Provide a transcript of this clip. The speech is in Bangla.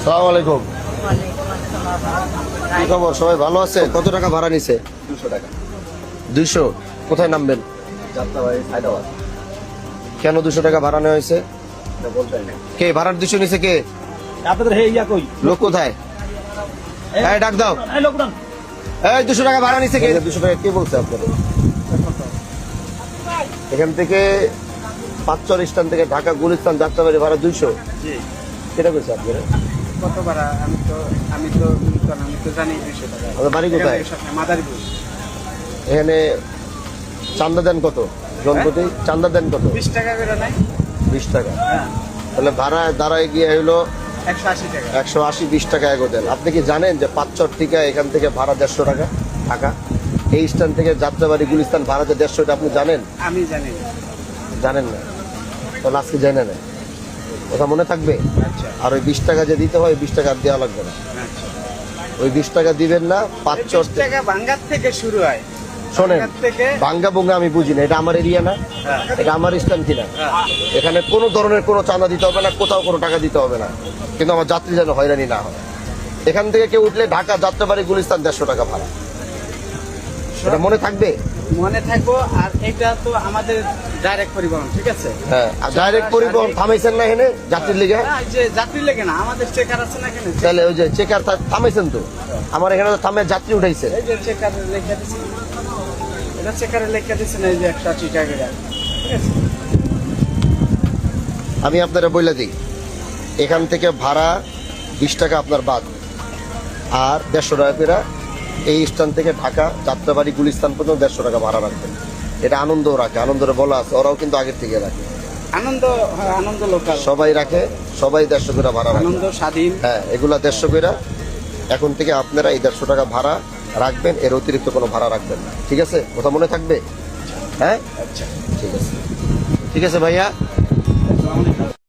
আসসালামু আলাইকুম। কি খবর, সবাই ভালো আছে? কত টাকা ভাড়া নিছে? 200 টাকা। 200। কোথায় নামবেন? যাত্রাবাড়ি হায়দ্রাবাদ। কেন 200 টাকা ভাড়া নেওয়া হয়েছে? এটা বলতে নাই। কে ভাড়ার 200 নিছে? কে? আপনাদের হে ইয়া কই? লোক কোথায়? এই ডাক দাও। এই লোকজন। এই 200 টাকা ভাড়া নিছে কে? 200 টাকা কে বলছে আপনাদের? এখান থেকে পাঁচচর স্ট্যান্ড থেকে ঢাকা গুলিস্তান যাত্রাবাড়ি ভাড়া 200। জি। কেটা কইছে আপনারা? কত ভাড়া? আমি তো জানি 200 টাকা। আপনার বাড়ি কোথায়? মাদারীপুর। এখানে চান্দা দেন কত? জনপ্রতি চান্দা দেন কত? 20 টাকা করে নাই? 20 টাকা। হ্যাঁ। তাহলে ভাড়া দাঁড়ায় গিয়ে হলো 180 টাকা। 180, 20 টাকা এগো দেন। আপনি কি জানেন যে পাঁচচর থেকে এখান থেকে ভাড়া 150 টাকা ঢাকা? এই স্ট্যান্ড থেকে যাত্রাবাড়ি গুলিস্তান ভাড়া যে 150, এটা আপনি জানেন? আমি জানি না। জানেন না? তাহলে আজকে জেনে নেন, কথা মনে থাকবে। আচ্ছা আর ওই 20 টাকা যে দিতে হয়, 20 টাকা আর দেওয়া লাগবে না। আচ্ছা। ওই 20 টাকা দিবেন না। পাঁচচর 20 টাকা ভাঙ্গার থেকে শুরু হয়। শোনেন, ভাঙ্গার থেকে ভাঙ্গা ভুঙ্গা আমি বুঝি না। এটা আমার এরিয়া না, হ্যাঁ। এটা আমার স্ট্যান্ড কিনা। এখানে কোনো ধরনের কোনো চাঁদা দিতে হবে না, কোথাও কোনো টাকা দিতে হবে না, কিন্তু আমার যাত্রী যেন হয়রানি না হয়। এখান থেকে কেউ উঠলে ঢাকা যাত্রাবাড়ি গুলিস্তান 150 টাকা ভাড়া, এটা মনে থাকবে। মনে থাকবো। আর এটা তো আমাদের ডাইরেক্ট পরিবহন, ঠিক আছে? হ্যাঁ, আর ডাইরেক্ট পরিবহন থামাইছেন না এখানে যাত্রীর লিগে? না, এই যে যাত্রী লেগে না, আমাদের চেকার আছে না এখানে? তাহলে ওই যে চেকার থামাইছেন তো, আমার এখানে তো থামে যাত্রী উঠাইছে। এই যে চেকারে লেখা দিচ্ছে, এটা চেকারে লেখা দিচ্ছে না, এই যে 180 টাকা করে। ঠিক আছে? আমি আপনারা বলে দিই, এখান থেকে ভাড়া 20 টাকা আপনার বাদ, আর 150 টাকা করে এই স্ট্যান্ড থেকে ঢাকা যাত্রাবাড়ি গুলিস্তান পর্যন্ত 150 টাকা ভাড়া রাখবেন। এটা আনন্দও রাখে, আনন্দরে বলা আছে, ওরাও কিন্তু আগের থেকে রাখে। আনন্দ, হ্যাঁ, আনন্দ লোকাল সবাই রাখে, সবাই 150 করে ভাড়া রাখে। আনন্দ স্বাধীন। হ্যাঁ, এগুলা 150 করে। এখন থেকে আপনারা এই 150 টাকা ভাড়া রাখবেন, এর অতিরিক্ত কোনো ভাড়া রাখবেন না। ঠিক আছে? কথা মনে থাকবে? হ্যাঁ, আচ্ছা, ঠিক আছে। ঠিক আছে ভাইয়া। আসসালামু আলাইকুম।